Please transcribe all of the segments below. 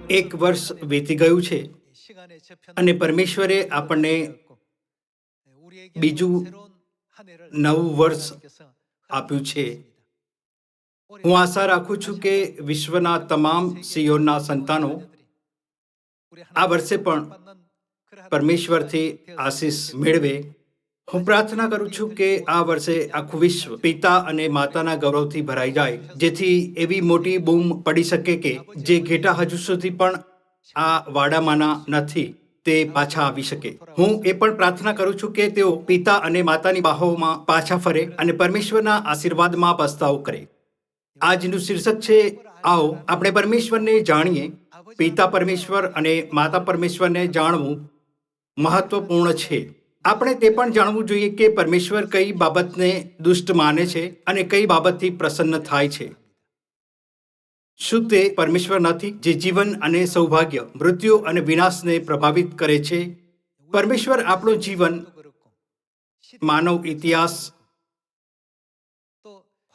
એક વર્ષ વીતી ગયું છે અને પરમેશ્વરે આપણને બીજું નવું વર્ષ આપ્યું છે. હું આશા રાખું છું કે વિશ્વના તમામ સિયોનના સંતાનો આ વર્ષે પણ પરમેશ્વરથી આશીષ મેળવે. હું પ્રાર્થના કરું છું કે આ વર્ષે આખું વિશ્વ પિતા અને માતાના ગૌરવથી ભરાઈ જાય, જેથી એવી મોટી બૂમ પડી શકે કે જે ઘેટા હજુ સુધી પણ આ વાડામાંના નથી તે પાછા આવી શકે. હું એ પણ પ્રાર્થના કરું છું કે તેઓ પિતા અને માતાની બાહોમાં પાછા ફરે અને પરમેશ્વરના આશીર્વાદમાં પસ્તાવો કરે. આજનું શીર્ષક છે, આવો આપણે પરમેશ્વરને જાણીએ. પિતા પરમેશ્વર અને માતા પરમેશ્વરને જાણવું મહત્વપૂર્ણ છે. આપણે તે પણ જાણવું જોઈએ કે પરમેશ્વર કઈ બાબતને દુષ્ટ માને છે અને કઈ બાબતથી પ્રસન્ન થાય છે. શું તે પરમેશ્વર નથી જે જીવન અને સૌભાગ્ય, મૃત્યુ અને વિનાશને પ્રભાવિત કરે છે? પરમેશ્વર આપણું જીવન, માનવ ઇતિહાસ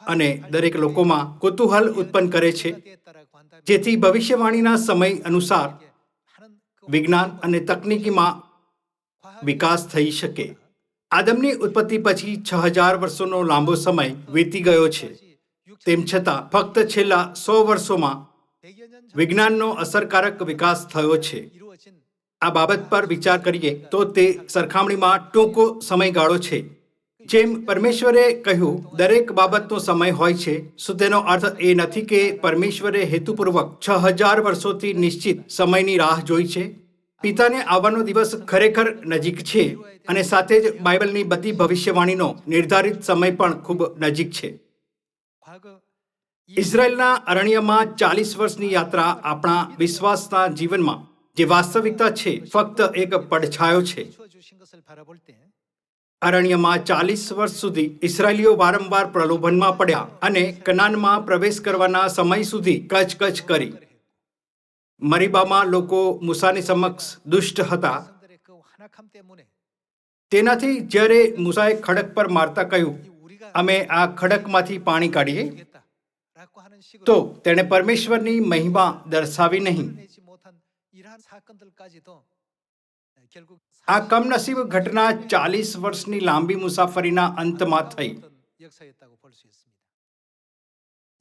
અને દરેક લોકોમાં કુતૂહલ ઉત્પન્ન કરે છે, જેથી ભવિષ્યવાણીના સમય અનુસાર વિજ્ઞાન અને તકનીકીમાં વિકાસ થઈ શકે. આદમની ઉત્પત્તિ પછી 6000 વર્ષોનો લાંબો સમય વીતી ગયો છે. તેમ છતાં ફક્ત છેલ્લા 100 વર્ષોમાં વિજ્ઞાનનો અસરકારક વિકાસ થયો છે. આ બાબત પર વિચાર કરીએ તો તે સરખામણીમાં ટૂંકો સમયગાળો છે. જેમ પરમેશ્વરે કહ્યું, દરેક બાબતનો સમય હોય છે. શું તેનો અર્થ એ નથી કે પરમેશ્વરે હેતુપૂર્વક 6000 વર્ષોથી નિશ્ચિત સમયની રાહ જોઈ છે? પિતાને આવવાનો દિવસ ખરેખર નજીક છે અને સાથે જ બાઇબલની બધી ભવિષ્યવાણીનો નિર્ધારિત સમય પણ ખૂબ નજીક છે. ઇઝરાયલના અરણ્યમાં 40 વર્ષની યાત્રા આપણા વિશ્વાસના જીવનમાં જે વાસ્તવિકતા છે ફક્ત એક પડછાયો છે. અરણ્યમાં 40 વર્ષ સુધી ઇસ્રાયેલીઓ વારંવાર પ્રલોભનમાં પડ્યા અને કનાનમાં પ્રવેશ કરવાના સમય સુધી કચકચ કરી. મરીબામાં લોકો મૂસાની સમક્ષ દુષ્ટ હતા. તેનાથી જ્યારે મૂસાએ ખડક પર મારતા કહ્યું, અમે આ ખડકમાંથી પાણી કાઢીએ, તો તેણે પરમેશ્વરની મહિમા દર્શાવી નહીં. આ કમનસીબ ઘટના 40 વર્ષની લાંબી મુસાફરીના અંતમાં થઈ.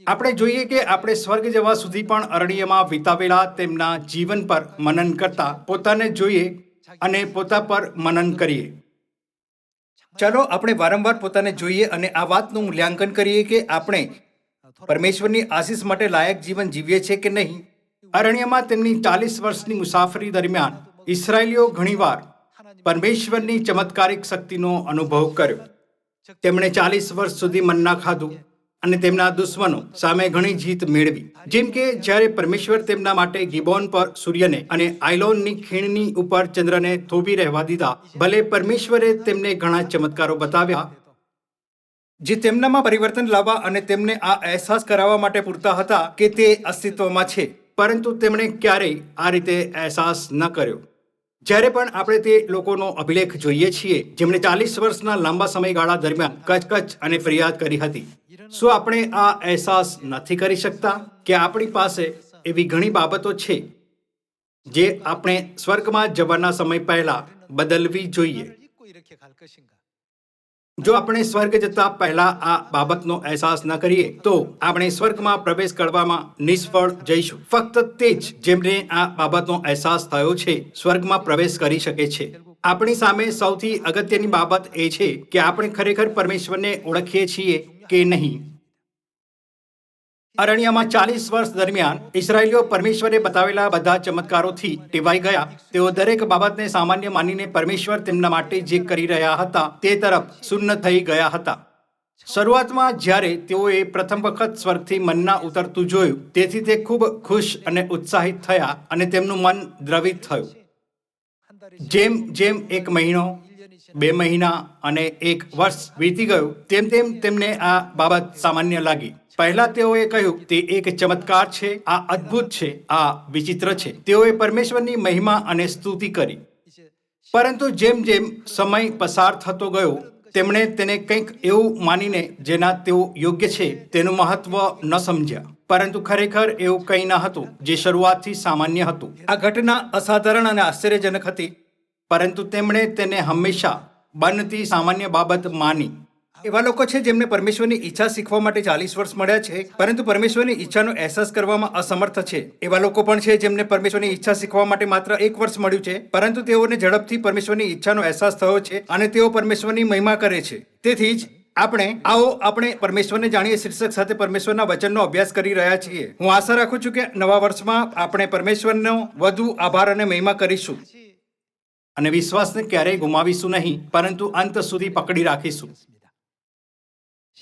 આપણે જોઈએ કે આપણે સ્વર્ગ જવા સુધી પણ અરણ્યમાં વિતાવેલા તેમના જીવન પર મનન કરતા પોતાને જોઈએ અને પોતા પર મનન કરીએ. ચાલો આપણે વારંવાર પોતાને જોઈએ અને આ વાતનું મૂલ્યાંકન કરીએ કે આપણે પરમેશ્વરની આશીષ માટે લાયક જીવન જીવીએ છીએ કે નહીં. અરણ્યમાં તેમની 40 વર્ષની મુસાફરી દરમિયાન ઇસ્રાયેલીઓ ઘણીવાર પરમેશ્વરની ચમત્કારિક શક્તિનો અનુભવ કર્યો. તેમણે 40 વર્ષ સુધી મન્ના ખાધું અને તેમના દુશ્મનો સામે ઘણી જીત મેળવી. જેમ કે જ્યારે પરમેશ્વર તેમના માટે ગિબોન પર સૂર્યને અને આયલોનની ખીણની ઉપર ચંદ્રને થોભી રહેવા દીધા. ભલે પરમેશ્વરે તેમને ઘણા ચમત્કારો બતાવ્યા જે તેમનામાં પરિવર્તન લાવવા અને તેમને આ અહેસાસ કરાવવા માટે પૂરતા હતા કે તે અસ્તિત્વમાં છે, પરંતુ તેમણે ક્યારેય આ રીતે અહેસાસ ન કર્યો. જ્યારે પણ આપણે તે લોકોનો અભિલેખ જોઈએ છીએ જેમણે 40 વર્ષના લાંબા સમયગાળા દરમિયાન કચકચ અને ફરિયાદ કરી હતી, શું આપણે આ અહેસાસ નથી કરી શકતા કે આપણી પાસે એવી ઘણી બાબતો છે જે આપણે સ્વર્ગમાં જવાના સમય પહેલા બદલવી જોઈએ? જો આપણે સ્વર્ગ જતા પહેલા આ બાબતનો અહેસાસ ન કરીએ તો આપણે સ્વર્ગમાં પ્રવેશ કરવામાં નિષ્ફળ જઈશું. ફક્ત તે જ જેમને આ બાબતનો અહેસાસ થયો છે સ્વર્ગમાં પ્રવેશ કરી શકે છે. આપણી સામે સૌથી અગત્યની બાબત એ છે કે આપણે ખરેખર પરમેશ્વરને ઓળખીએ છીએ કે નહીં. અરણ્યમાં 40 વર્ષ દરમિયાન ઇસ્રાયેલીઓ પરમેશ્વરે બતાવેલા બધા ચમત્કારોથી ટેવાઈ ગયા. તેઓ દરેક બાબતને સામાન્ય માનીને પરમેશ્વર તેમના માટે જે કરી રહ્યા હતા તે તરફ શૂન્ય થઈ ગયા હતા. શરૂઆતમાં જ્યારે તેઓએ પ્રથમ વખત સ્વર્ગથી મન્ના ઉતરતું જોયું, તેથી તે ખૂબ ખુશ અને ઉત્સાહિત થયા અને તેમનું મન દ્રવિત થયું. જેમ જેમ 1 મહિનો, 2 મહિના અને 1 વર્ષ વીતી ગયું તેમ તેમ તેમને આ બાબત સામાન્ય લાગી. પહેલા તેઓએ કહ્યું, તે એક ચમત્કાર છે, આ અદ્ભુત છે, આ વિચિત્ર છે. તેઓએ પરમેશ્વરની મહિમા અને સ્તુતિ કરી. પરંતુ જેમ જેમ સમય પસાર થતો ગયો તેમણે તેને કંઈક એવું માનીને જેના તેઓ યોગ્ય છે તેનું મહત્વ ન સમજ્યા, પરંતુ ખરેખર એવું કંઈ ન હતું જે શરૂઆતથી સામાન્ય હતું. આ ઘટના અસાધારણ અને આશ્ચર્યજનક હતી, પરંતુ તેમણે તેને હંમેશા બનતી સામાન્ય બાબત માની. એવા લોકો છે જેમને પરમેશ્વરની ઈચ્છા શીખવા માટે 40 વર્ષ મળ્યા છે, પરંતુ પરમેશ્વરની ઈચ્છાનો અહેસાસ કરવામાં અસમર્થ છે. એવા લોકો પણ છે જેમને પરમેશ્વરની ઈચ્છા શીખવા માટે માત્ર 1 વર્ષ મળ્યું છે, પરંતુ તેઓને ઝડપથી પરમેશ્વરની ઈચ્છાનો અહેસાસ થયો છે અને તેઓ પરમેશ્વરની મહિમા કરે છે. તેથી જ આપણે પરમેશ્વરને જાણીએ શીર્ષક સાથે પરમેશ્વરના વચનનો અભ્યાસ કરી રહ્યા છીએ. હું આશા રાખું છું કે નવા વર્ષમાં આપણે પરમેશ્વરનો વધુ આભાર અને મહિમા કરીશું અને વિશ્વાસને ક્યારેય ગુમાવીશું નહીં, પરંતુ અંત સુધી પકડી રાખીશું.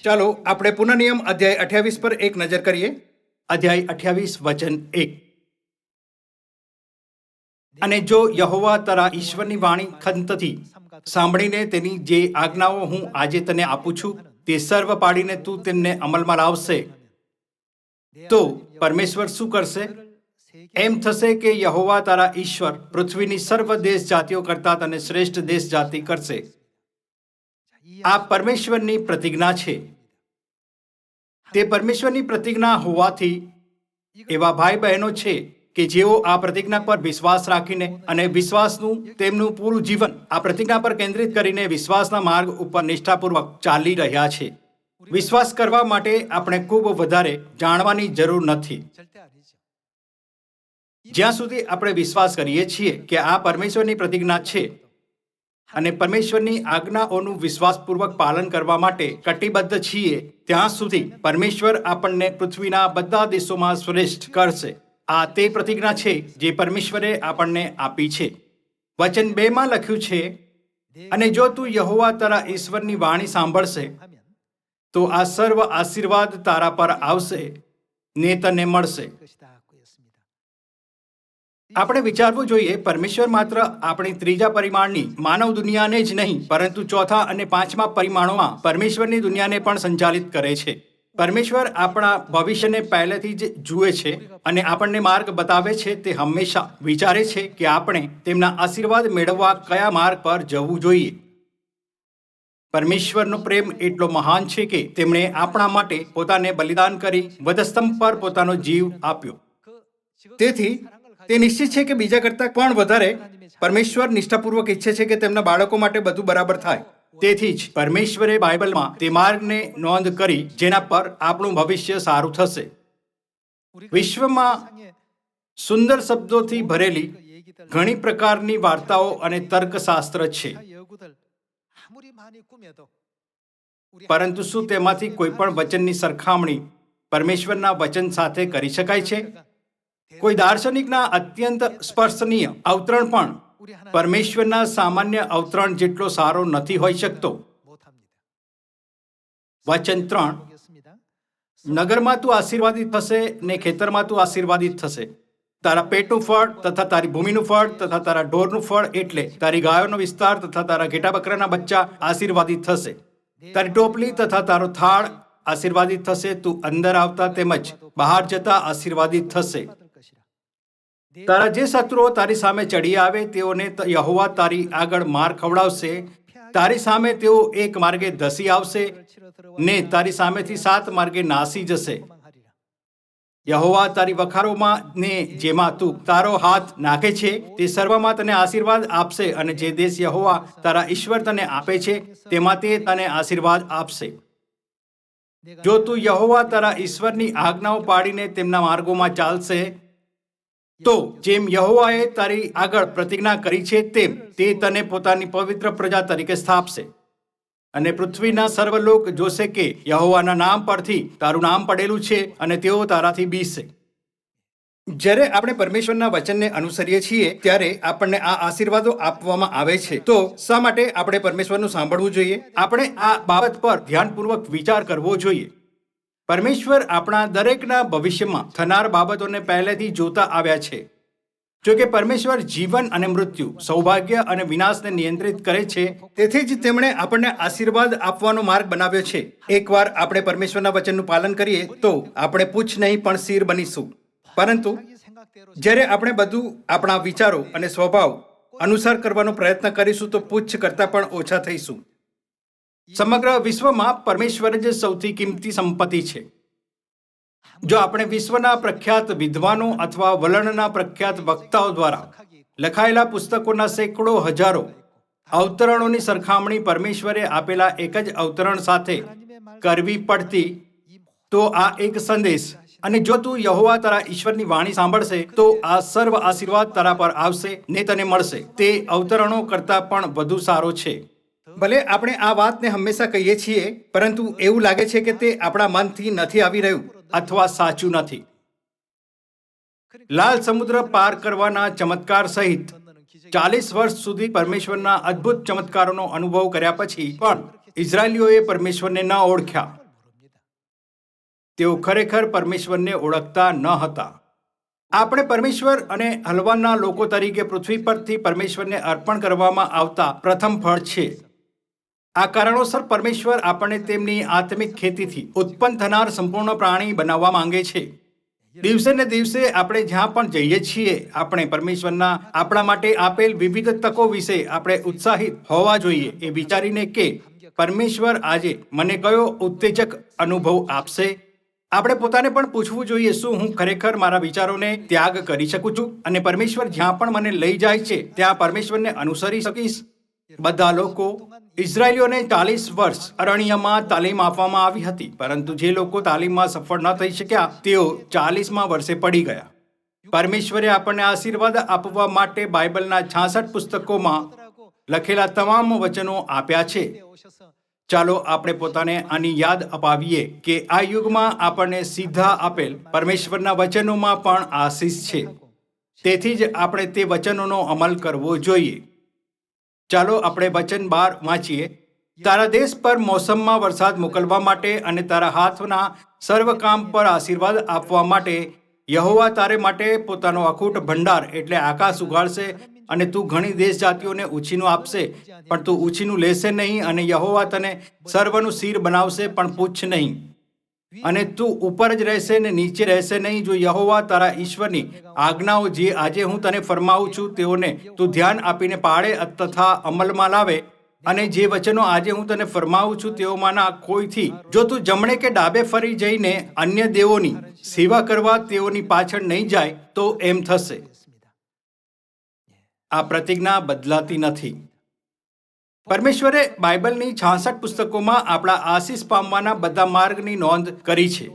ચાલો આપણે પુનઃનિયમ અધ્યાય 28 પર એક નજર કરીએ. અધ્યાય 28 વચન 1. અને જો યહોવા તારા ઈશ્વરની વાણી ખંતથી સાંભળીને તેની જે આજ્ઞાઓ હું આજે તને આપું છું તે સર્વ પાડીને તું તેમને અમલમાં લાવશે, તો પરમેશ્વર શું કરશે? એમ થશે કે યહોવા તારા ઈશ્વર પૃથ્વીની સર્વ દેશ જાતિઓ કરતા તને શ્રેષ્ઠ દેશ જાતિ કરશે. આ પરમેશ્વરની પ્રતિજ્ઞા છે. તે પરમેશ્વરની પ્રતિજ્ઞા હોવાથી એવા ભાઈ બહેનો છે કે જેઓ આ પ્રતિજ્ઞા પર વિશ્વાસ રાખીને અને વિશ્વાસનું તેમનું પૂરું જીવન આ પ્રતિજ્ઞા પર કેન્દ્રિત કરીને વિશ્વાસના માર્ગ ઉપર નિષ્ઠાપૂર્વક ચાલી રહ્યા છે. વિશ્વાસ કરવા માટે આપણે ખૂબ વધારે જાણવાની જરૂર નથી. જ્યાં સુધી આપણે વિશ્વાસ કરીએ છીએ કે આ પરમેશ્વરની પ્રતિજ્ઞા છે અને પરમેશ્વરની આજ્ઞાઓનું વિશ્વાસપૂર્વક પાલન કરવા માટે કટિબદ્ધ છીએ, ત્યાં સુધી પરમેશ્વર આપણને પૃથ્વીના બધા દેશોમાં શ્રેષ્ઠ કરશે. આ તે પ્રતિજ્ઞા છે જે પરમેશ્વરે આપણને આપી છે. વચન 2 માં લખ્યું છે, અને જો તું યહોવા તારા ઈશ્વરની વાણી સાંભળશે તો આ સર્વ આશીર્વાદ તારા પર આવશે ને તને મળશે. આપણે વિચારવું જોઈએ, પરમેશ્વર માત્ર આપણી ત્રીજા પરિમાણની માનવ દુનિયાને જ નહીં, પરંતુ ચોથા અને પાંચમા પરિમાણોમાં પરમેશ્વરની દુનિયાને પણ સંચાલિત કરે છે. પરમેશ્વર આપણા ભવિષ્યને પહેલેથી જ જુએ છે અને આપણને માર્ગ બતાવે છે. તે હંમેશા વિચારે છે કે આપણે તેમના આશીર્વાદ મેળવવા કયા માર્ગ પર જવું જોઈએ. પરમેશ્વરનો પ્રેમ એટલો મહાન છે કે તેમણે આપણા માટે પોતાને બલિદાન કરી વધસ્તંભ પર પોતાનો જીવ આપ્યો. તેથી તે નિશ્ચિત છે કે બીજા કરતાં પણ વધારે પરમેશ્વર નિષ્ઠાપૂર્વક ઈચ્છે છે કે તેમના બાળકો માટે બધું બરાબર થાય. તેથી જ પરમેશ્વરે બાઇબલમાં તે માર્ગને નોંધ કરી જેના પર આપણું ભવિષ્ય સારું થશે. વિશ્વમાં સુંદર શબ્દોથી ભરેલી ઘણી પ્રકારની વાર્તાઓ અને તર્કશાસ્ત્ર છે, પરંતુ શું તેમાંથી કોઈ પણ વચનની સરખામણી પરમેશ્વરના વચન સાથે કરી શકાય છે? કોઈ દાર્શનિકના અત્યંત સ્પર્શનીય અવતરણ પણ પરમેશ્વરના સામાન્ય અવતરણ જેટલો સારો નથી હોઈ શકતો. વચન 3. નગરમાં તું આશીર્વાદિત થશે ને ખેતરમાં તું આશીર્વાદિત થશે. તારા પેટનું ફળ તથા તારી ભૂમિનું ફળ તથા તારા ઢોરનું ફળ એટલે તારી ગાયોનો વિસ્તાર તથા તારા ઘેટા બકરાના બચ્ચા આશીર્વાદિત થશે. તારી ટોપલી તથા તારો થાળ આશીર્વાદિત થશે. તું અંદર આવતા તેમજ બહાર જતા આશીર્વાદિત થશે. તારા જે શત્રુઓ તારી સામે ચડી આવે તેઓને યહોવા તારી આગળ માર ખવડાવશે. તારી સામે તેઓ એક માર્ગે ધસી આવશે ને તારી સામેથી 7 માર્ગે નાસી જશે. યહોવા તારી વખારોમાં ને જેમાં તું તારો હાથ નાખે છે તે સર્વમાં તને આશીર્વાદ આપશે, અને જે દેશ યહોવા તારા ઈશ્વર તને આપે છે તેમાં તે તને આશીર્વાદ આપશે. જો તું યહોવા તારા ઈશ્વરની આજ્ઞાઓ પાડીને તેમના માર્ગોમાં ચાલશે તો જેમ યહોવાએ તારી આગળ પ્રતિજ્ઞા કરી છે તેમ તે તને પોતાની પવિત્ર પ્રજા તરીકે સ્થાપશે. અને પૃથ્વીના સર્વ લોક જોશે કે યહોવાના નામ પરથી તારું નામ પડેલું છે અને તેઓ તારાથી બીસશે. જ્યારે આપણે પરમેશ્વરના વચનને અનુસરીએ છીએ ત્યારે આપણને આ આશીર્વાદો આપવામાં આવે છે. તો શા માટે આપણે પરમેશ્વરનું સાંભળવું જોઈએ? આપણે આ બાબત પર ધ્યાનપૂર્વક વિચાર કરવો જોઈએ. પરમેશ્વર આપણા દરેકના ભવિષ્યમાં થનાર બાબતોને પહેલેથી જોતા આવ્યા છે. જો કે પરમેશ્વર જીવન અને મૃત્યુ, સૌભાગ્ય અને વિનાશને નિયંત્રિત કરે છે, તેથી જ તેમણે આપણને આશીર્વાદ આપવાનો માર્ગ બનાવ્યો છે. એકવાર આપણે પરમેશ્વરના વચનનું પાલન કરીએ તો આપણે પૂછ નહીં પણ શીર બનીશું. પરંતુ જ્યારે આપણે બધું આપણા વિચારો અને સ્વભાવ અનુસાર કરવાનો પ્રયત્ન કરીશું તો પૂછ કરતાં પણ ઓછા થઈશું. સમગ્ર વિશ્વમાં પરમેશ્વર જ સૌથી કિંમતી સંપત્તિ છે. જો આપણે વિશ્વના પ્રખ્યાત વિદ્વાનો અથવા વલણના પ્રખ્યાત વક્તાઓ દ્વારા લખાયેલા પુસ્તકોના સેંકડો હજારો અવતરણોની સરખામણી પરમેશ્વરે આપેલા એક જ અવતરણ સાથે કરવી પડતી, તો આ એક સંદેશ. અને જો તું યહોવા તારા ઈશ્વરની વાણી સાંભળશે તો આ સર્વ આશીર્વાદ તારા પર આવશે ને તને મળશે. તે અવતરણો કરતાં પણ વધુ સારો છે. ભલે આપણે આ વાતને હંમેશા કહીએ છીએ, પરંતુ એવું લાગે છે કે તે આપણા મનથી નથી આવી રહ્યું અથવા સાચું નથી. લાલ સમુદ્ર પાર કરવાના ચમત્કાર સહિત 40 વર્ષ સુધી પરમેશ્વરના અદ્ભુત ચમત્કારોનો અનુભવ કર્યા પછી પણ ઇઝરાયલીઓએ પરમેશ્વરને ન ઓળખ્યા. તેઓ ખરેખર પરમેશ્વરને ઓળખતા ન હતા. આપણે પરમેશ્વર અને હલવાના લોકો તરીકે પૃથ્વી પરથી પરમેશ્વરને અર્પણ કરવામાં આવતા પ્રથમ ફળ છે. આ કારણોસર પરમેશ્વર આપણને તેમની આત્મિક ખેતીથી ઉત્પન્ન થનાર સંપૂર્ણ પ્રાણી બનાવવા માંગે છે. દિવસે ને દિવસે આપણે જ્યાં પણ જઈએ છીએ, આપણે પરમેશ્વરના આપણા માટે આપેલ વિવિધ તકો વિશે આપણે ઉત્સાહિત હોવા જોઈએ, એ વિચારીને કે પરમેશ્વર આજે મને કયો ઉત્તેજક અનુભવ આપશે. આપણે પોતાને પણ પૂછવું જોઈએ, શું હું ખરેખર મારા વિચારોને ત્યાગ કરી શકું છું અને પરમેશ્વર જ્યાં પણ મને લઈ જાય છે ત્યાં પરમેશ્વરને અનુસરી શકીશ? બધા લોકો ઇઝરાયલીઓને 40 વર્ષ અરણ્યમાં તાલીમ આપવામાં આવી હતી, પરંતુ જે લોકો તાલીમમાં સફળ ન થઈ શક્યા તેઓ 40મા વર્ષે પડી ગયા. પરમેશ્વરે આપણને આશીર્વાદ આપવા માટે બાઇબલના 66 પુસ્તકોમાં લખેલા તમામ વચનો આપ્યા છે. ચાલો આપણે પોતાને આની યાદ અપાવીએ કે આ યુગમાં આપણને સીધા આપેલ પરમેશ્વરના વચનોમાં પણ આશીષ છે. તેથી જ આપણે તે વચનોનો અમલ કરવો જોઈએ. ચાલો આપણે વચન 12 વાંચીએ. તારા દેશ પર મોસમમાં વરસાદ મોકલવા માટે અને તારા હાથના સર્વ કામ પર આશીર્વાદ આપવા માટે યહોવા તારે માટે પોતાનો અખૂટ ભંડાર એટલે આકાશ ઉગાડશે. અને તું ઘણી દેશ જાતિઓને ઉછીનું આપશે, પણ તું ઉછીનું લેશે નહીં. અને યહોવા તને સર્વનું શિર બનાવશે, પણ પૂછ નહીં. અને તું ઉપર જ રહેશે ને નીચે રહેશે નહીં. જો યહોવા તારા ઈશ્વરની આજ્ઞાઓ જે આજે હું તને ફરમાવું છું તેઓને તું ધ્યાન આપીને પાળે તથા અમલમાં લાવે, અને જે વચનો આજે હું તને ફરમાવું છું તેઓમાંના કોઈથી જો તું જમણે કે ડાબે ફરી જઈને અન્ય દેવોની સેવા કરવા તેઓની પાછળ નહીં જાય તો એમ થશે. આ પ્રતિજ્ઞા બદલાતી નથી. પરમેશ્વરે બાઇબલની 66 પુસ્તકોમાં આપણા આશીષ પામવાના બધા માર્ગની નોંધ કરી છે,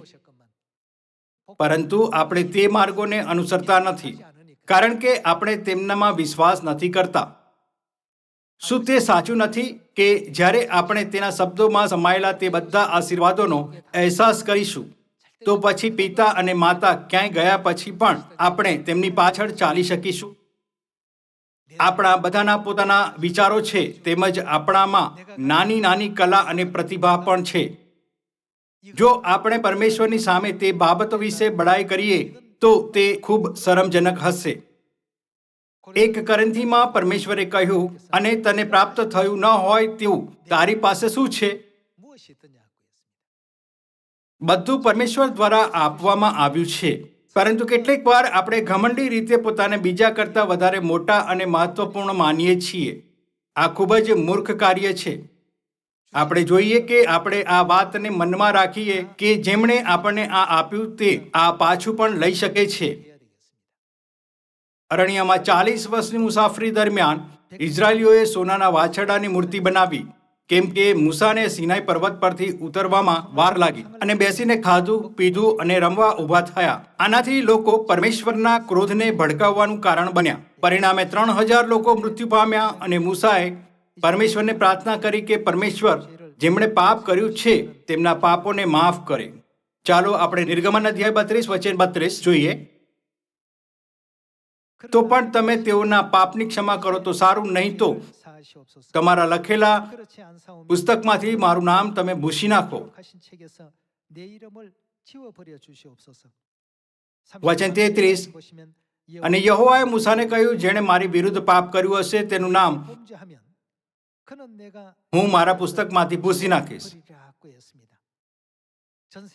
પરંતુ આપણે તે માર્ગોને અનુસરતા નથી કારણ કે આપણે તેમનામાં વિશ્વાસ નથી કરતા. શું તે સાચું નથી કે જ્યારે આપણે તેના શબ્દોમાં સમાયેલા તે બધા આશીર્વાદોનો અહેસાસ કરીશું તો પછી પિતા અને માતા ક્યાંય ગયા પછી પણ આપણે તેમની પાછળ ચાલી શકીશું? આપણા બધાના પોતાના વિચારો છે, તેમજ આપણામાં નાની નાની કલા અને પ્રતિભા પણ છે. જો આપણે પરમેશ્વરની સામે તે બાબતો વિશે બડાઈ કરીએ તો તે ખૂબ શરમજનક હશે. 1 કોરિન્થીમાં પરમેશ્વરે કહ્યું, અને તને પ્રાપ્ત થયું ન હોય તેવું તારી પાસે શું છે? બધું પરમેશ્વર દ્વારા આપવામાં આવ્યું છે, પરંતુ કેટલીક વાર આપણે ઘમંડી રીતે પોતાને બીજા કરતાં વધારે મોટા અને મહત્વપૂર્ણ માનીએ છીએ. આ ખૂબ જ મૂર્ખ કાર્ય છે. આપણે જોઈએ કે આપણે આ વાતને મનમાં રાખીએ કે જેમણે આપણને આ આપ્યું તે આ પાછું પણ લઈ શકે છે. અરણ્યમાં 40 વર્ષની મુસાફરી દરમિયાન ઇઝરાયલીઓએ સોનાના વાછરડાની મૂર્તિ બનાવી, કેમ કે મૂસાને સિનાઈ પર્વત પરથી ઉતરવામાં વાર લાગી અને બેસીને ખાધું પીધું અને રમવા ઊભા થયા. આનાથી લોકો પરમેશ્વરના ક્રોધને ભડકાવવાનું કારણ બન્યા. પરિણામે 3000 લોકો મૃત્યુ પામ્યા અને મૂસાએ પરમેશ્વરને પ્રાર્થના કરી કે પરમેશ્વર જેમણે પાપ કર્યું છે તેમના પાપોને માફ કરે. ચાલો આપણે નિર્ગમન અધ્યાય 32 વચન 32 જોઈએ. તો પણ તમે તેઓના પાપની ક્ષમા કરો તો સારું, નહીં તો તમારા લખેલા પુસ્તકમાંથી મારું નામ તમે ભૂંસી નાખો. વચન 33, અને યહોવાએ મૂસાને કહ્યું, જેણે મારી વિરુદ્ધ પાપ કર્યું હશે તેનું નામ હું મારા પુસ્તકમાંથી ભૂંસી નાખીશ.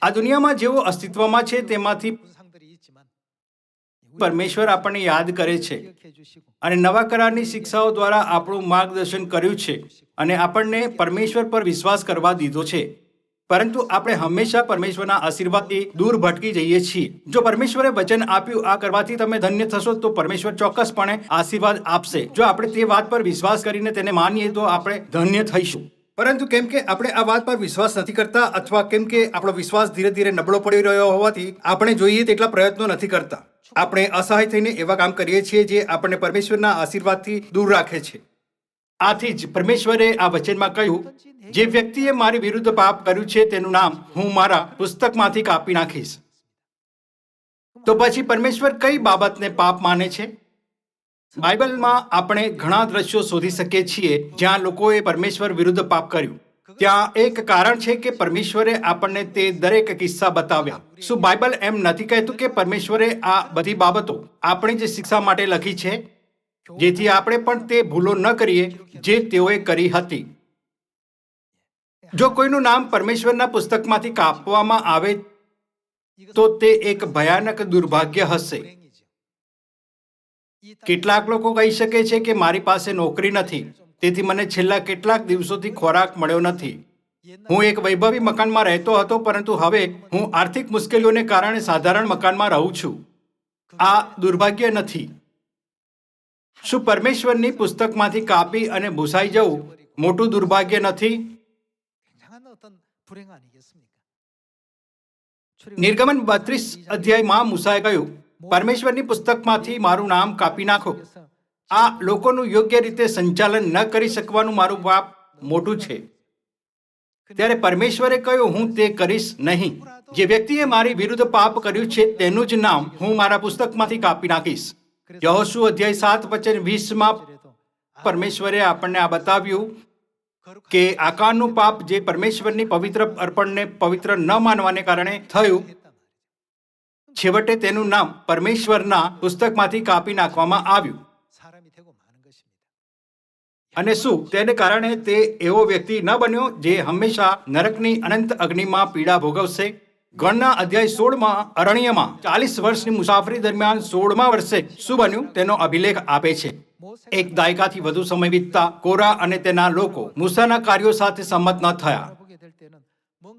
આ દુનિયામાં જેઓ અસ્તિત્વમાં છે તેમાંથી પરમેશ્વર આપણને યાદ કરે છે અને નવા કરારની શિક્ષાઓ દ્વારા આપણું માર્ગદર્શન કર્યું છે અને આપણને પરમેશ્વર પર વિશ્વાસ કરવા દીધો છે. પરંતુ આપણે હંમેશા પરમેશ્વરના આશીર્વાદથી દૂર ભટકી જઈએ છીએ. જો પરમેશ્વરે વચન આપ્યું આ કરવાથી તમે ધન્ય થશો, તો પરમેશ્વર ચોક્કસપણે આશીર્વાદ આપશે. જો આપણે તે વાત પર વિશ્વાસ કરીને તેને માનીએ તો આપણે ધન્ય થઈશું. પરંતુ કેમ કે આપણે આ વાત પર વિશ્વાસ નથી કરતા, અથવા કેમ કે આપણો વિશ્વાસ ધીરે ધીરે નબળો પડી રહ્યો હોવાથી આપણે જોઈએ તેટલા પ્રયત્નો નથી કરતા. આપણે અસહાય થઈને એવા કામ કરીએ છીએ જે આપણને પરમેશ્વરના આશીર્વાદથી દૂર રાખે છે. આથી જ પરમેશ્વરે આ વચનમાં કહ્યું, જે વ્યક્તિએ મારી વિરુદ્ધ પાપ કર્યું છે તેનું નામ હું મારા પુસ્તકમાંથી કાપી નાખીશ. તો પછી પરમેશ્વર કઈ બાબતને પાપ માને છે? બાઇબલમાં આપણે ઘણા દ્રશ્યો શોધી શકીએ છીએ જ્યાં લોકોએ પરમેશ્વર વિરુદ્ધ પાપ કર્યું. ત્યાં એક કારણ છે કે પરમેશ્વરે આપણને તે દરેક કિસ્સા બતાવ્યા. શું બાઇબલ એમ નથી કહેતું કે પરમેશ્વરે આ બધી બાબતો આપણી જ શિક્ષા માટે લખી છે, જેથી આપણે પણ તે ભૂલો ન કરીએ જે તેઓએ કરી હતી? જો કોઈનું નામ પરમેશ્વરના પુસ્તકમાંથી કાપવામાં આવે તો તે એક ભયાનક દુર્ભાગ્ય હશે. કેટલાક લોકો કહી શકે છે કે મારી પાસે નોકરી નથી, તેથી મને છેલ્લા કેટલાક દિવસોથી ખોરાક મળ્યો નથી. હું એક વૈભવી મકાનમાં રહેતો હતો, પરંતુ હવે હું આર્થિક મુશ્કેલીઓને કારણે સાધારણ મકાનમાં રહું છું. આ દુર્ભાગ્ય નથી. શું પરમેશ્વરની પુસ્તકમાંથી કાપી અને ભૂસાઈ જવું મોટું દુર્ભાગ્ય નથી? નિર્ગમન 32 અધ્યાયમાં મૂસાએ કહ્યું, પરમેશ્વરની પુસ્તકમાંથી મારું નામ કાપી નાખો. આ લોકોનું યોગ્ય રીતે સંચાલન ન કરી શકવાનું મારું પાપ મોટું છે. ત્યારે પરમેશ્વરે કહ્યું, હું તે કરીશ નહીં. જે વ્યક્તિએ મારી વિરુદ્ધ પાપ કર્યું છે તેનું જ નામ હું મારા પુસ્તકમાંથી કાપી નાખીશ. યહોશુ અધ્યાય 7 વચન 20માં પરમેશ્વરે આપણને આ બતાવ્યું કે આકાનનું પાપ જે પરમેશ્વરની પવિત્ર અર્પણને પવિત્ર ન માનવાને કારણે થયું, છેવટે તેનું નામ પરમેશ્વરના પુસ્તકમાંથી કાપી નાખવામાં આવ્યું. અને શું તેને કારણે તે એવો વ્યક્તિ ન બન્યો જે હંમેશા નરકની અનંત અગ્નિમાં પીડા ભોગવશે? ગણના અધ્યાય 16માં અરણ્યમાં 40 વર્ષની મુસાફરી દરમિયાન 16મા વર્ષે શું બન્યું તેનો અભિલેખ આપે છે. એક દાયકાથી વધુ સમય વીતતા કોરા અને તેના લોકો મૂસાના કાર્યો સાથે સંમત ન થયા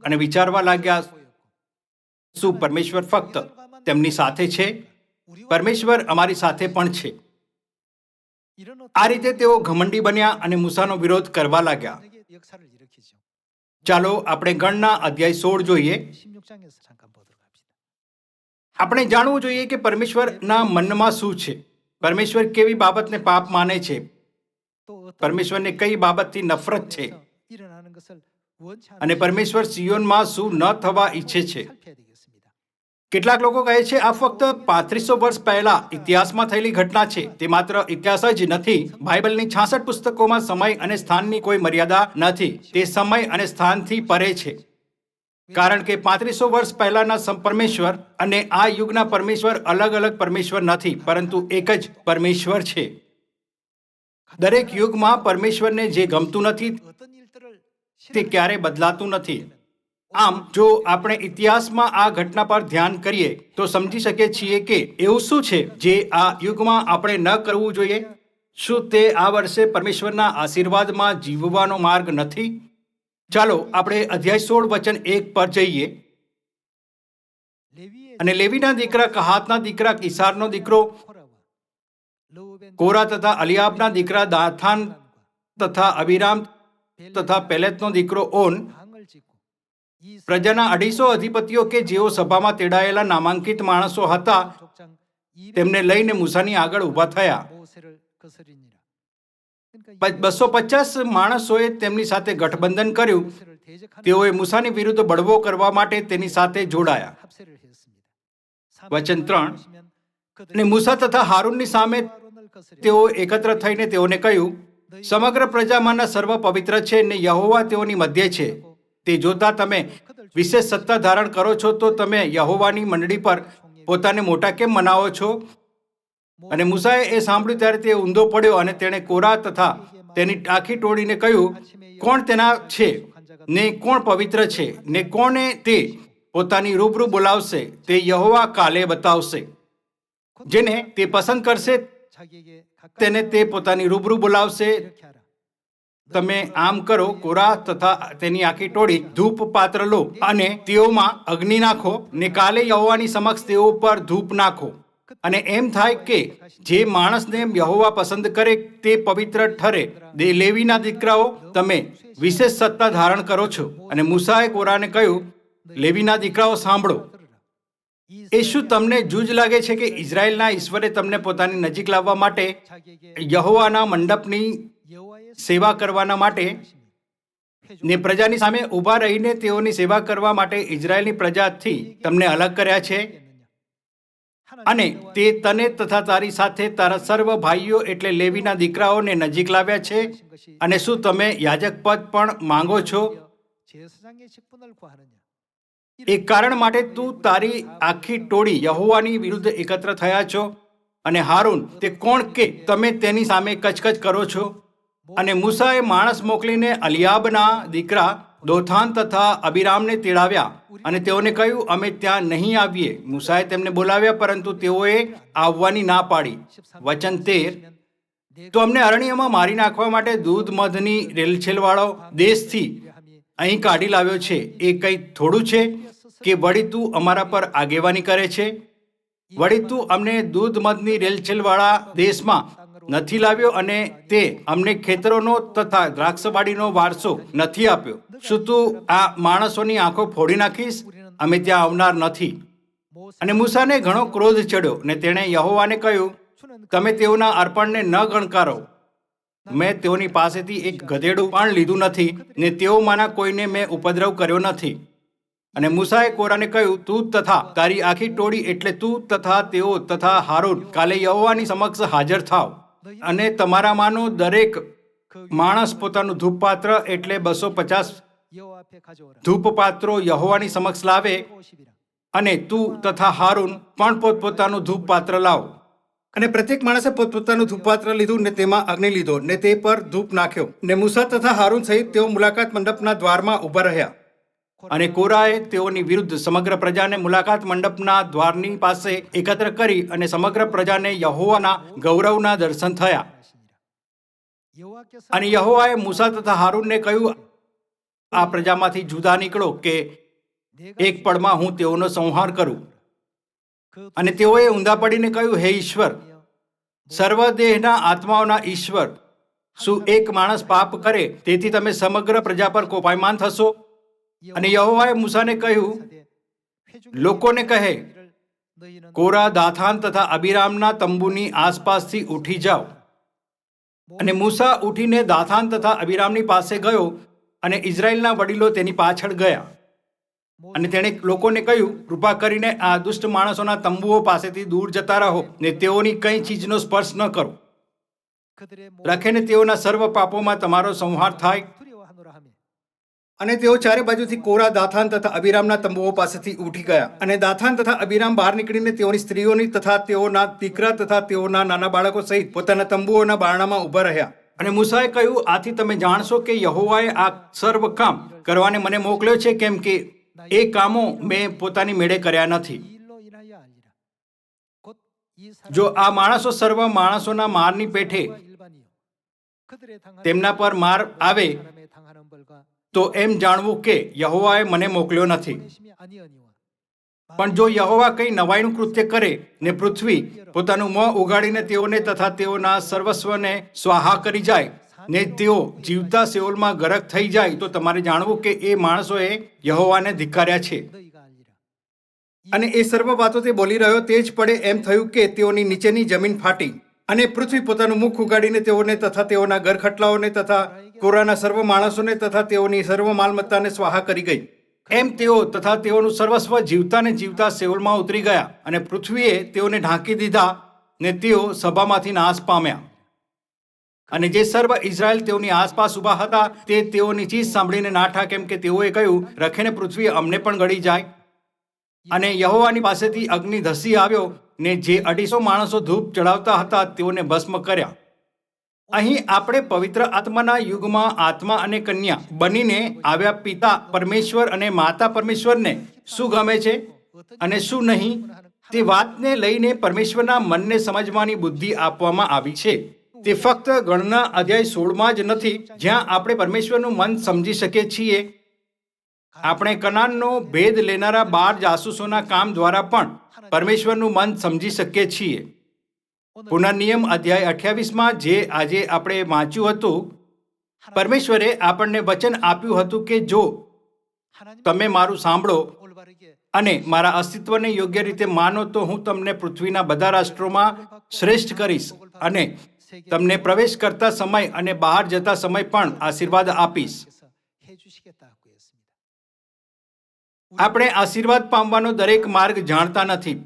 અને વિચારવા લાગ્યા, શું પરમેશ્વર ફક્ત તેમની સાથે છે? પરમેશ્વર અમારી સાથે પણ છે. આ રીતે તેઓ ઘમંડી બન્યા અને મૂસાનો વિરોધ કરવા લાગ્યા. ચાલો આપણે ગણના અધ્યાય 16 જોઈએ. આપણે જાણવું જોઈએ કે પરમેશ્વરના મનમાં શું છે. પરમેશ્વર કેવી બાબતને પાપ માને છે? પરમેશ્વરને કઈ બાબતથી નફરત છે? અને પરમેશ્વર સિયોનમાં શું ન થવા ઈચ્છે છે? કેટલાક લોકો કહે છે આ ફક્ત 3500 વર્ષ પહેલા ઇતિહાસમાં થયેલી ઘટના છે. તે માત્ર ઇતિહાસ જ નથી. બાઇબલની 66 પુસ્તકોમાં સમય અને સ્થાનની કોઈ મર્યાદા નથી. તે સમય અને સ્થાનથી પરે છે. કારણ કે 3500 વર્ષ પહેલાના પરમેશ્વર અને આ યુગના પરમેશ્વર અલગ અલગ પરમેશ્વર નથી, પરંતુ એક જ પરમેશ્વર છે. દરેક યુગમાં પરમેશ્વરને જે ગમતું નથી તે ક્યારેય બદલાતું નથી. આમ જો આપણે ઇતિહાસમાં આ ઘટના પર ધ્યાન કરીએ તો સમજી શકીએ છીએ કે એવું શું છે જે આ યુગમાં આપણે ન કરવું જોઈએ. શું તે આ વર્ષે પરમેશ્વરના આશીર્વાદમાં જીવવાનો માર્ગ નથી? ચાલો આપણે અધ્યાય 16 વચન 1 પર જઈએ. અને લેવીના દીકરા કહાતના દીકરા કિસારનો દીકરો કોરા તથા અલિયાબના દીકરા દાથાન તથા અબીરામ તથા પેલેતનો દીકરો ઓન, પ્રજાના 250 અધિપતિઓ કે જેઓ સભામાં તેડાયેલા નામાંકિત માણસો હતા, તેમને લઈને મૂસાની આગળ ઊભા થયા. 250 માણસોએ તેમની સાથે ગઠબંધન કર્યું. તેઓએ મૂસાની વિરુદ્ધ બળવો કરવા માટે તેની સાથે જોડાયા. વચન 3, અને મૂસા તથા હારૂનની સામે તેઓ એકત્ર થઈને તેઓને કહ્યું, સમગ્ર પ્રજામાંના સર્વ પવિત્ર છે ને યહોવા તેઓની મધ્ય છે. તે જોતા તમે વિશેષ સત્તા ધારણ કરો છો, તો તમે યહોવાની મંડળી પર પોતાને મોટા કેમ મનાવો છો? અને મૂસાએ એ સાંભળ્યું ત્યારે તે ઊંધો પડ્યો અને તેણે કોરા તથા તેની આખી ટોળીને કહ્યું, કોણ તેના છે ને કોણ પવિત્ર છે ને કોને તે પોતાની રૂબરૂ બોલાવશે, તે યહોવા કાલે બતાવશે. જેને તે પસંદ કરશે તેને તે પોતાની રૂબરૂ બોલાવશે. તમે આમ કરો, કોરા તથા તેની આખી ટોળી ધૂપ પાત્ર લો અને તેઓમાં અગ્નિ નાખો ને કાલે યહોવાની સમક્ષ તેઓ પર ધૂપ નાખો. અને એમ થાય કે જે માણસને યહોવા પસંદ કરે તે પવિત્ર ઠરે. લેવીના દીકરાઓ, તમે વિશેષ સત્તા ધારણ કરો છો. અને મૂસાએ કોરાને કહ્યું, લેવીના દીકરાઓ સાંભળો, એ શું તમને જૂજ લાગે છે કે ઇઝરાયેલના ઈશ્વરે તમને પોતાની નજીક લાવવા માટે યહોવાના મંડપની સેવા કરવાના માટે ને પ્રજાની સામે ઊભા રહીને તેઓની સેવા કરવા માટે ઇઝરાયેલની પ્રજાથી તમને અલગ કર્યા છે? અને તે તને તથા તારી સાથે તારા સર્વ ભાઈઓ એટલે લેવીના દીકરાઓને નજીક લાવ્યા છે. અને શું તમે યાજક પદ પણ માંગો છો? એક કારણ માટે તું તારી આખી ટોળી યહોવાની વિરુદ્ધ એકત્ર થયા છો. અને હારૂન તે કોણ કે તમે તેની સામે કચકચ કરો છો? અને મૂસાએ માણસ મોકલીને અલિયાબના દીકરા દોથાન તથા અબીરામને તેડાવ્યા અને તેઓને કહ્યું, અમે ત્યાં નહીં આવીએ. મૂસાએ તેમને બોલાવ્યા, પરંતુ તેઓએ આવવાની ના પાડી. વચન 13. તો અમને અરણ્યમાં મારી નાખવા માટે દૂધ મધની રેલછેલવાળો દેશથી અહીં કાઢી લાવ્યો છે. એ કંઈ થોડું છે કે વળી તું અમારા પર આગેવાની કરે છે? વળી તું અમને દૂધ મધની રેલછેલવાળા દેશમાં નથી લાવ્યો અને તે અમને ખેતરોનો તથા દ્રાક્ષવાડીનો વારસો નથી આપ્યો. શું તું આ માણસોની આંખો ફોડી નાખીશ? અમે ત્યાં આવનાર નથી. અને મૂસાને ઘણો ક્રોધ ચડ્યો ને તેણે યહોવાને કહ્યું, તમે તેઓના અર્પણને ન ગણકારો. મેં તેઓની પાસેથી એક ગધેડું પણ લીધું નથી ને તેઓમાંના કોઈને મેં ઉપદ્રવ કર્યો નથી. અને મૂસાએ કોરાને કહ્યું, તું તથા તારી આખી ટોળી એટલે તું તથા તેઓ તથા હારૂન કાલે યહોવાની સમક્ષ હાજર થાવ. અને તમારામાંનો દરેક માણસ પોતાનું ધૂપપાત્ર એટલે 250 ધૂપપાત્રો યહોવાની સમક્ષ લાવે. અને તું તથા હારૂન પણ પોતપોતાનું ધૂપપાત્ર લાવ. અને પ્રત્યેક માણસે પોતપોતાનું ધૂપપાત્ર લીધું ને તેમાં અગ્નિ લીધો ને તે પર ધૂપ નાખ્યો. ને મૂસા તથા હારૂન સહિત તેઓ મુલાકાત મંડપના દ્વારમાં ઊભા રહ્યા. અને કોરાએ તેઓની વિરુદ્ધ સમગ્ર પ્રજાને મુલાકાત મંડપના દ્વારની પાસે એકત્ર કરી અને સમગ્ર પ્રજાને યહોવાના ગૌરવના દર્શન થયા. અને યહોવાએ મૂસા તથા હારૂનને કહ્યું, આ પ્રજામાંથી જુદા નીકળો કે એક પળમાં હું તેઓનો સંહાર કરું. અને તેઓએ ઊંધા પડીને કહ્યું, હે ઈશ્વર, સર્વદેહના આત્માઓના ઈશ્વર, શું એક માણસ પાપ કરે તેથી તમે સમગ્ર પ્રજા પર કોપાયમાન થશો? અને યહોવાએ મૂસાને કહ્યું, લોકોને કહે, કોરા, દાથાન તથા અબીરામના તંબુની આસપાસથી ઉઠી જાઓ. અને મૂસા ઉઠીને દાથાન તથા અબીરામની પાસે ગયો અને ઇઝરાયેલના વડીલો તેની પાછળ ગયા. અને તેણે લોકોને કહ્યું, કૃપા કરીને આ દુષ્ટ માણસોના તંબુઓ પાસેથી દૂર જતા રહો ને તેઓની કઈ ચીજનો સ્પર્શ ન કરો. રાખીને તેઓના સર્વ પાપોમાં તમારો સંહાર થાય. અને તેઓ ચારે બાજુથી કોરા, દાથાન તથા અબીરામના તંબુઓ પાસેથી ઉઠી ગયા. અને દાથાન તથા અબીરામ બહાર નીકળીને તેઓની સ્ત્રીઓની તથા તેઓના દીકરા તથા તેઓના નાના બાળકો સહિત પોતાના તંબુઓના બારણામાં ઊભા રહ્યા. અને મૂસાએ કહ્યું, આથી તમે જાણશો કે યહોવાએ આ સર્વ કામ કરવાને મને મોકલ્યો છે, કેમ કે એ કામો મેં પોતાની મેળે કર્યા નથી. જો આ માણસો સર્વ માણસોના મારની પેઠે તેમના પર માર આવે તો એમ જાણવું કે યહોવાએ મને મોકલ્યો નથી. પણ જો યહોવા કંઈ નવાઈનું કૃત્ય કરે ને પૃથ્વી પોતાનું મોં ઉગાડીને તેઓને તથા તેઓના સર્વસ્વને સ્વાહા કરી જાય ને તેઓ જીવતા સેઓલમાં ગરક થઈ જાય, તો તમારે જાણવું કે એ માણસોએ યહોવાને ધિક્કાર્યા છે. અને એ સર્વ વાતો તે બોલી રહ્યો તે જ પડે એમ થયું કે તેઓની નીચેની જમીન ફાટી અને પૃથ્વી પોતાનું મુખ ઉગાડીને તેઓને તથા તેઓના ઘરખટલાઓને તથા કોરાના સર્વ માણસોને તથા તેઓની સર્વ માલમત્તાને સ્વાહા કરી ગઈ. એમ તેઓ તથા તેઓનું સર્વસ્વ જીવતા ને જીવતા સેઓલમાં ઉતરી ગયા. અને પૃથ્વીએ તેઓને ઢાંકી દીધા ને તેઓ સભામાંથી નાશ પામ્યા. અને જે સર્વ ઇઝરાયલ તેઓની આસપાસ ઊભા હતા તે તેઓની ચીજ સાંભળીને નાઠા, કેમ કે તેઓએ કહ્યું, રખીને પૃથ્વી અમને પણ ગળી જાય. અને યહોવાની પાસેથી અગ્નિ ધસી આવ્યો ને જે 250 માણસો ધૂપ ચડાવતા હતા તેઓને ભસ્મ કર્યા. અહીં આપણે પવિત્ર આત્માના યુગમાં આત્મા અને કન્યા બનીને આવ્યા પિતા પરમેશ્વર અને માતા પરમેશ્વરને શું ગમે છે અને શું નહીં તે વાતને લઈને પરમેશ્વરના મનને સમજવાની બુદ્ધિ આપવામાં આવી છે. તે ફક્ત ગણના અધ્યાય 16માં જ નથી જ્યાં આપણે પરમેશ્વરનું મન સમજી શકીએ છીએ. આપણે કનાનનો ભેદ લેનારા 12 જાસૂસોના કામ દ્વારા પણ પરમેશ્વરનું મન સમજી શકીએ છીએ. પુનર્નિયમ અધ્યાય 28માં જે આજે આપણે વાંચ્યું હતું, પરમેશ્વરે આપણને વચન આપ્યું હતું કે જો તમે મારું સાંભળો અને મારા અસ્તિત્વને યોગ્ય રીતે માનો તો હું તમને પૃથ્વીના બધા રાષ્ટ્રોમાં શ્રેષ્ઠ કરીશ અને તમને પ્રવેશ કરતા સમય અને બહાર જતા સમય પણ આશીર્વાદ આપીશ. આપણે આશીર્વાદ પામવાનો દરેક માર્ગ જાણતા નથી,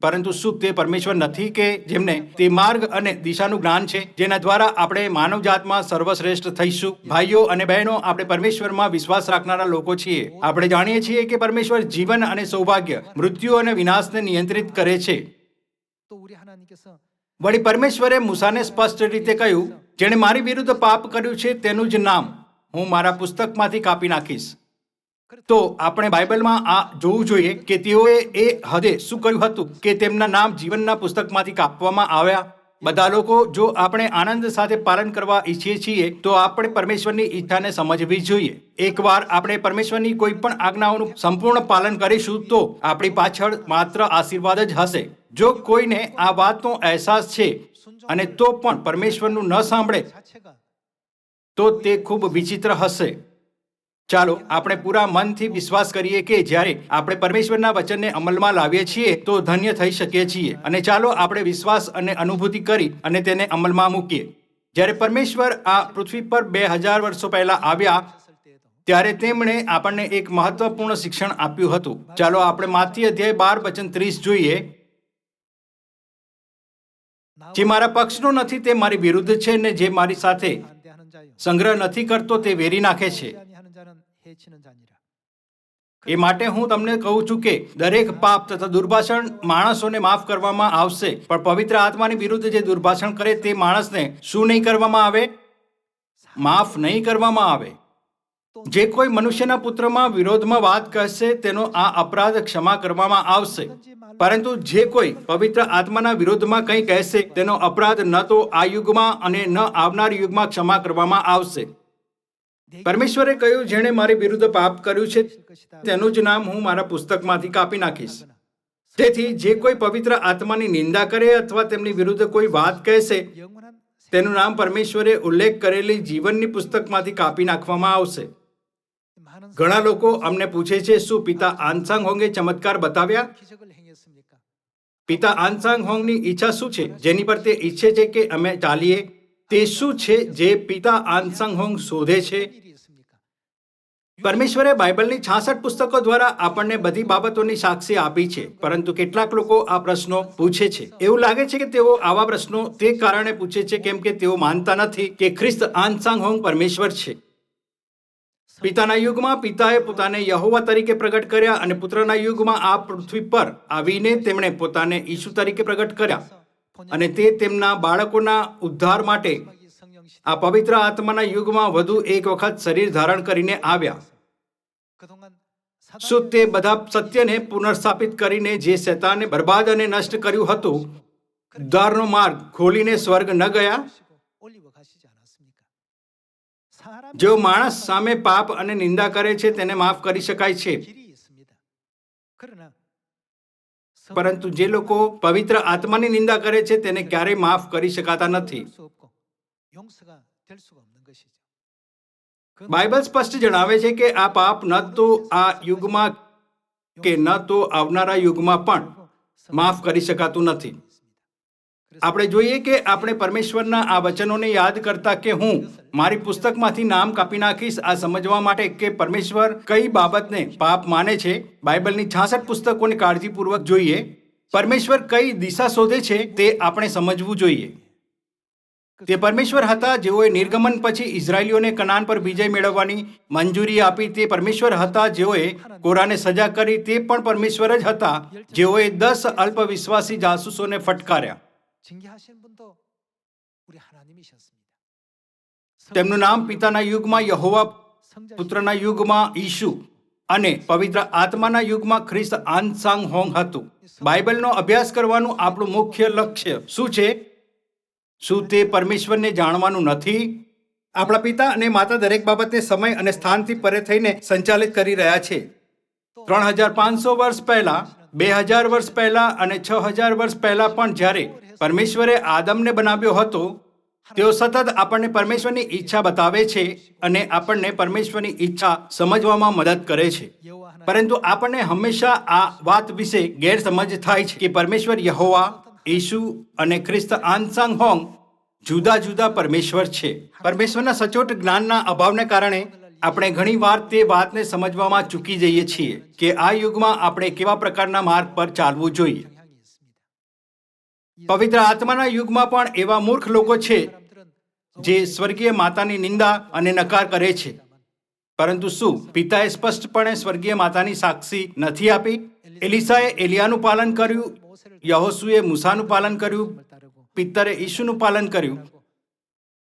પરંતુ શું તે પરમેશ્વર નથી કે જેમને તે માર્ગ અને દિશાનું જ્ઞાન છે, જેના દ્વારા આપણે માનવજાતમાં સર્વશ્રેષ્ઠ થઈશું? ભાઈઓ અને બહેનો, આપણે પરમેશ્વરમાં વિશ્વાસ રાખનારા લોકો છીએ. આપણે જાણીએ છીએ કે પરમેશ્વર જીવન અને સૌભાગ્ય, મૃત્યુ અને વિનાશને નિયંત્રિત કરે છે. વળી પરમેશ્વરે મૂસાને સ્પષ્ટ રીતે કહ્યું, જેણે મારી વિરુદ્ધ પાપ કર્યું છે તેનું જ નામ હું મારા પુસ્તકમાંથી કાપી નાખીશ. તો આપણે બાઇબલમાં આ જોવું જોઈએ કે તેઓએ એ હદે શું કર્યું હતું કે તેમના નામ જીવનના પુસ્તકમાંથી કાપવામાં આવ્યા. બધા લોકો, જો આપણે આનંદ સાથે પાલન કરવા ઈચ્છીએ છીએ તો આપણે પરમેશ્વરની ઈચ્છાને સમજવી જોઈએ. એકવાર આપણે પરમેશ્વરની કોઈ પણ આજ્ઞાઓનું સંપૂર્ણ પાલન કરીશું તો આપણી પાછળ માત્ર આશીર્વાદ જ હશે. જો કોઈને આ વાતનો અહેસાસ છે અને તો પણ પરમેશ્વરનું ન સાંભળે તો તે ખૂબ વિચિત્ર હશે. ચાલો આપણે પૂરા મનથી વિશ્વાસ કરીએ કે જ્યારે આપણે પરમેશ્વરના વચનને અમલમાં લાવીએ છીએ તો ધન્ય થઈ શકીએ છીએ. અને ચાલો આપણે વિશ્વાસ અને અનુભૂતિ કરી અને તેને અમલમાં મૂકીએ. જ્યારે પરમેશ્વર આ પૃથ્વી પર 2000 વર્ષો પહેલા આવ્યા ત્યારે તેમણે આપણને એક મહત્વપૂર્ણ શિક્ષણ આપ્યું હતું. ચાલો આપણે માથી અધ્યાય 12 વચન 30 જોઈએ. જે મારા પક્ષનો નથી તે મારી વિરુદ્ધ છે, ને જે મારી સાથે સંગ્રહ નથી કરતો તે વેરી નાખે છે. એ માટે હું તમને કહું છું કે દરેક પાપ તથા દુર્ભાષણ માણસોને માફ કરવામાં આવશે, પણ પવિત્ર આત્માની વિરુદ્ધ જે દુર્ભાષણ કરે તે માણસને શું નહીં કરવામાં આવે? માફ નહીં કરવામાં આવે. જે કોઈ મનુષ્યના પુત્રમાં વિરોધમાં વાત કહેશે તેનો આ અપરાધ ક્ષમા કરવામાં આવશે, પરંતુ જે કોઈ પવિત્ર આત્માના વિરોધમાં કંઈ કહેશે તેનો અપરાધ ન તો આ યુગમાં અને ન આવનાર યુગમાં ક્ષમા કરવામાં આવશે. પરમેશ્વરે કહ્યું, જેણે મારી વિરુદ્ધ પાપ કર્યું છે તેનું જ નામ હું મારા પુસ્તકમાંથી કાપી નાખીશ. તેથી જે કોઈ પવિત્ર આત્માની નિંદા કરે અથવા તેમની વિરુદ્ધ કોઈ વાત કહેશે તેનું નામ પરમેશ્વરે ઉલ્લેખ કરેલી જીવનની પુસ્તકમાંથી કાપી નાખવામાં આવશે. ઘણા લોકો અમને પૂછે છે, શું પિતા આનસાંગ હોંગે ચમત્કાર બતાવ્યા? પિતા આનસાંગ હોંગની ઈચ્છા શું છે જેની પર તે ઈચ્છે છે કે અમે ચાલીએ? તે શું છે જે પિતા આનસાંગ હોંગ શોધે છે? પરમેશ્વરે બાઇબલની 66 પુસ્તકો દ્વારા આપણને બધી બાબતોની સાક્ષી આપી છે, પરંતુ કેટલાક લોકો આ પ્રશ્નો પૂછે છે. એવું લાગે છે કે તેઓ આવા પ્રશ્નો તે કારણે પૂછે છે કેમ કે તેઓ માનતા નથી કે ખ્રિસ્ત આનસાંગ હોંગ પરમેશ્વર છે. પિતાના યુગમાં પિતાએ પોતાને યહોવા તરીકે પ્રગટ કર્યા અને પુત્રના યુગમાં આ પૃથ્વી પર આવીને તેમણે પોતાને ઈસુ તરીકે પ્રગટ કર્યા, અને તે તેમના બાળકોના ઉદ્ધાર માટે આ પવિત્ર આત્માના યુગમાં વધુ એક વખત શરીર ધારણ કરીને આવ્યા. શું તે બધા સત્યને પુનર્સ્થાપિત કરીને જે શૈતાને બરબાદ અને નષ્ટ કર્યું હતું, ઉદ્ધારનો માર્ગ ખોલીને સ્વર્ગ ન ગયા? જો માણસ સામે પાપ અને નિંદા કરે છે તેને માફ કરી શકાય છે, પરંતુ જે લોકો પવિત્ર આત્માની નિંદા કરે છે તેને ક્યારેય માફ કરી શકાતા નથી. બાઇબલ સ્પષ્ટ જણાવે છે કે આ પાપ ન તો આ યુગમાં કે ન તો આવનારા યુગમાં પણ માફ કરી શકાતું નથી. આપણે જોઈએ કે આપણે પરમેશ્વરના આ વચનોને યાદ કરતા કે હું મારી પુસ્તકમાંથી નામ કાપી નાખીશ, આ સમજવા માટે કે પરમેશ્વર કઈ બાબતને પાપ માને છે, બાઇબલની 66 પુસ્તકોને કાળજીપૂર્વક જોઈએ. પરમેશ્વર કઈ દિશા શોધે છે તે આપણે સમજવું જોઈએ. તે પરમેશ્વર હતા જેઓએ નિર્ગમન પછી ઇઝરાયલીઓને કનાન પર વિજય મેળવવાની મંજૂરી આપી. તે પરમેશ્વર હતા જેઓએ કોરાને સજા કરી. તે પણ પરમેશ્વર જ હતા જેઓએ 10 અલ્પવિશ્વાસી જાસૂસોને ફટકાર્યા. તેમનું નામ પિતાના યુગમાં યહોવા, પુત્રના યુગમાં ઈસુ અને પવિત્ર આત્માના યુગમાં ખ્રિસ્ત આન સાંગ હોંગ હતું. બાઇબલનો અભ્યાસ કરવાનું આપણું મુખ્ય લક્ષ્ય શું છે? શું તે પરમેશ્વરને જાણવાનું નથી? આપણા પિતા અને માતા દરેક બાબતને સમય અને સ્થાનથી પરે થઈને સંચાલિત કરી રહ્યા છે. 3500 વર્ષ પહેલા, 2000 વર્ષ પહેલા અને 6000 વર્ષ પહેલા પણ જ્યારે પરમેશ્વરે આદમને બનાવ્યો હતો, તેઓ સતત આપણને પરમેશ્વરની ઈચ્છા બતાવે છે અને આપણને પરમેશ્વરની ઈચ્છા સમજવામાં મદદ કરે છે. પરંતુ આપણને હંમેશા આ વાત વિશે ગેરસમજ થાય છે કે પરમેશ્વર યહોવા, ઈસુ અને ખ્રિસ્ત આનસાંગ હોંગ જુદા જુદા પરમેશ્વર છે. પરમેશ્વરના સચોટ જ્ઞાનના અભાવને કારણે આપણે ઘણીવાર તે વાતને સમજવામાં ચૂકી જઈએ છીએ કે આ યુગમાં આપણે કેવા પ્રકારના માર્ગ પર ચાલવું જોઈએ. પવિત્ર આત્માના યુગમાં પણ એવા મૂર્ખ લોકો છે જે સ્વર્ગીય માતાની નિંદા અને નકાર કરે છે. પરંતુ શું પિતાએ સ્પષ્ટપણે સ્વર્ગીય માતાની સાક્ષી નથી આપી? એલિસાએ એલિયાનું પાલન કર્યું, યહોશુએ મૂસાનું પાલન કર્યું, પિત્તરે ઈસુનું પાલન કર્યું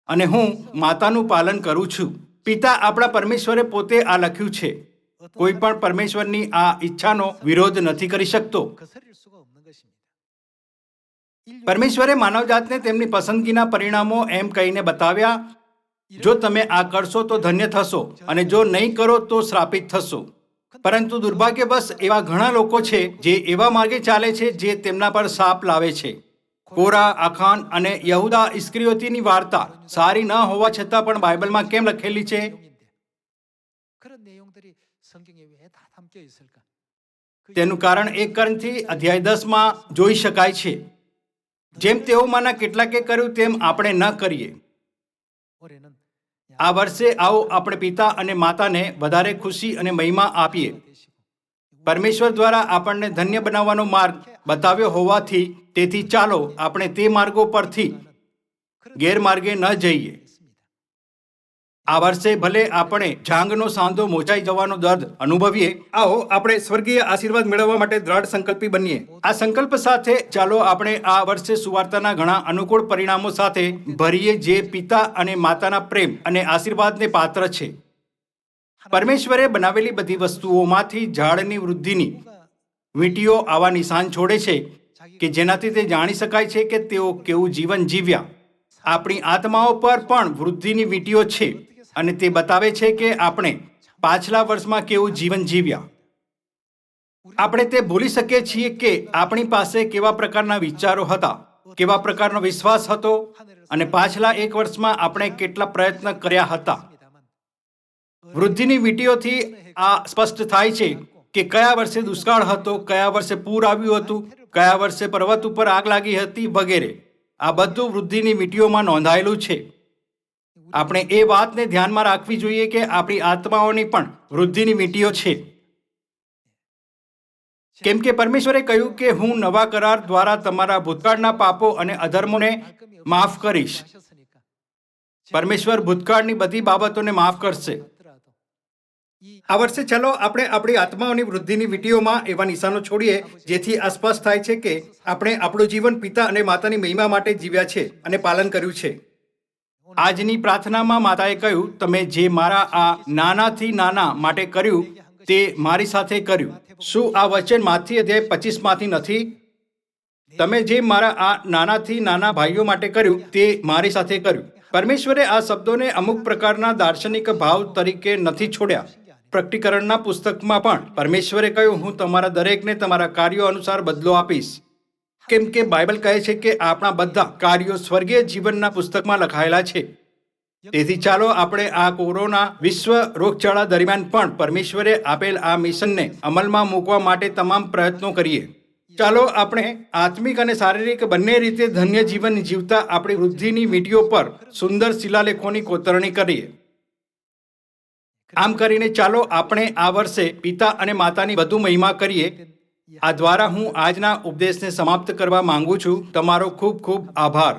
અને હું માતાનું પાલન કરું છું. પિતા આપણા પરમેશ્વરે પોતે આ લખ્યું છે. કોઈ પણ પરમેશ્વરની આ ઈચ્છાનો વિરોધ નથી કરી શકતો. પરમેશ્વરે માનવજાતને તેમની પસંદગીના પરિણામો એમ કહીને બતાવ્યા, જો તમે આ કરશો તો ધન્ય થશો અને જો નહીં કરો તો શ્રાપિત થશો. પરંતુ દુર્ભાગ્યવશ એવા ઘણા લોકો છે જે એવા માર્ગે ચાલે છે જે તેમના પર શાપ લાવે છે. કોરા, આખાન અને યહૂદા ઇસ્કરિયોતીની વાર્તા સારી ન હોવા છતાં પણ બાઇબલમાં કેમ લખેલી છે? તેનું કારણ 1 કોરિન્થી અધ્યાય 10 જોઈ શકાય છે. જેમ તેઓમાંના કેટલાકે કર્યું તેમ આપણે ન કરીએ. આ વર્ષે આવો આપણે પિતા અને માતાને વધારે ખુશી અને મહિમા આપીએ. પરમેશ્વર દ્વારા આપણને ધન્ય બનાવવાનો માર્ગ બતાવ્યો હોવાથી, તેથી ચાલો આપણે તે માર્ગો પરથી ગેરમાર્ગે ન જઈએ. આ વર્ષે ભલે આપણે જાંગનો સાંધો મોચાઈ જવાનો દર્દ અનુભવીએ, આવો આપણે સ્વર્ગીય આશીર્વાદ મેળવવા માટે દ્રઢ સંકલ્પી બનીએ. આ સંકલ્પ સાથે ચાલો આપણે આ વર્ષે સુવાર્તાના ઘણા અનુકૂળ પરિણામો સાથે ભરીએ જે પિતા અને માતાના પ્રેમ અને આશીર્વાદને પાત્ર છે. પરમેશ્વરે બનાવેલી બધી વસ્તુઓમાંથી ઝાડની વૃદ્ધિની વીંટીઓ આવા નિશાન છોડે છે કે જેનાથી તે જાણી શકાય છે કે તેઓ કેવું જીવન જીવ્યા. આપણી આત્માઓ પર પણ વૃદ્ધિની વીંટીઓ છે અને તે બતાવે છે કે આપણે પાછલા વર્ષમાં કેવું જીવન જીવ્યા. આપણે તે ભૂલી શકીએ છીએ કે આપણી પાસે કેવા પ્રકારના વિચારો હતા, કેવા પ્રકારનો વિશ્વાસ હતો અને પાછલા 1 વર્ષમાં આપણે કેટલા પ્રયત્ન કર્યા હતા. વૃદ્ધિની વીંટીઓથી આ સ્પષ્ટ થાય છે કે કયા વર્ષે દુષ્કાળ હતો, કયા વર્ષે પૂર આવ્યું હતું, કયા વર્ષે પર્વત ઉપર આગ લાગી હતી વગેરે. આ બધું વૃદ્ધિની વીંટીઓમાં નોંધાયેલું છે. આપણે એ વાતને ધ્યાનમાં રાખવી જોઈએ કે આપણી આત્માઓની પણ વૃદ્ધિની વીંટીઓ છે. કેમ કે પરમેશ્વરે કહ્યું કે હું નવા કરાર દ્વારા તમારા ભૂતકાળના પાપો અને અધર્મોને માફ કરીશ. પરમેશ્વર ભૂતકાળની બધી બાબતોને માફ કરશે. આ વર્ષે ચાલો આપણે આપણી આત્માઓની વૃદ્ધિની વીંટીઓમાં એવા નિશાનો છોડીએ જેથી આ સ્પષ્ટ થાય છે કે આપણે આપણું જીવન પિતા અને માતાની મહિમા માટે જીવ્યા છે અને પાલન કર્યું છે. આજની પ્રાર્થનામાં માતાએ કહ્યું, તમે જે મારા આ નાનાથી નાના માટે કર્યું તે મારી સાથે કર્યું. શું આ વચન માથી અધ્યાય 25 નથી? તમે જે મારા આ નાનાથી નાના ભાઈઓ માટે કર્યું તે મારી સાથે કર્યું. પરમેશ્વરે આ શબ્દોને અમુક પ્રકારના દાર્શનિક ભાવ તરીકે નથી છોડ્યા. પ્રકટીકરણના પુસ્તકમાં પણ પરમેશ્વરે કહ્યું, હું તમારા દરેકને તમારા કાર્યો અનુસાર બદલો આપીશ. કેમ કે બાઇબલ કહે છે કે આપણા બધા કાર્યો સ્વર્ગીય જીવનના પુસ્તકમાં લખાયેલા છે. તેથી ચાલો આપણે આ કોરોના વિશ્વ રોગચાળા દરમિયાન પણ પરમેશ્વરે આપેલ આ મિશનને અમલમાં મૂકવા માટે તમામ પ્રયત્નો કરીએ. ચાલો આપણે આત્મિક અને શારીરિક બંને રીતે ધન્ય જીવન જીવતા આપણી વૃદ્ધિની વીંટીઓ પર સુંદર શિલાલેખોની કોતરણી કરીએ. આમ કરીને ચાલો આપણે આ વર્ષે પિતા અને માતાની વધુ મહિમા કરીએ. આ દ્વારા હું આજના ઉપદેશને સમાપ્ત કરવા માંગુ છું. તમારો ખૂબ ખૂબ આભાર.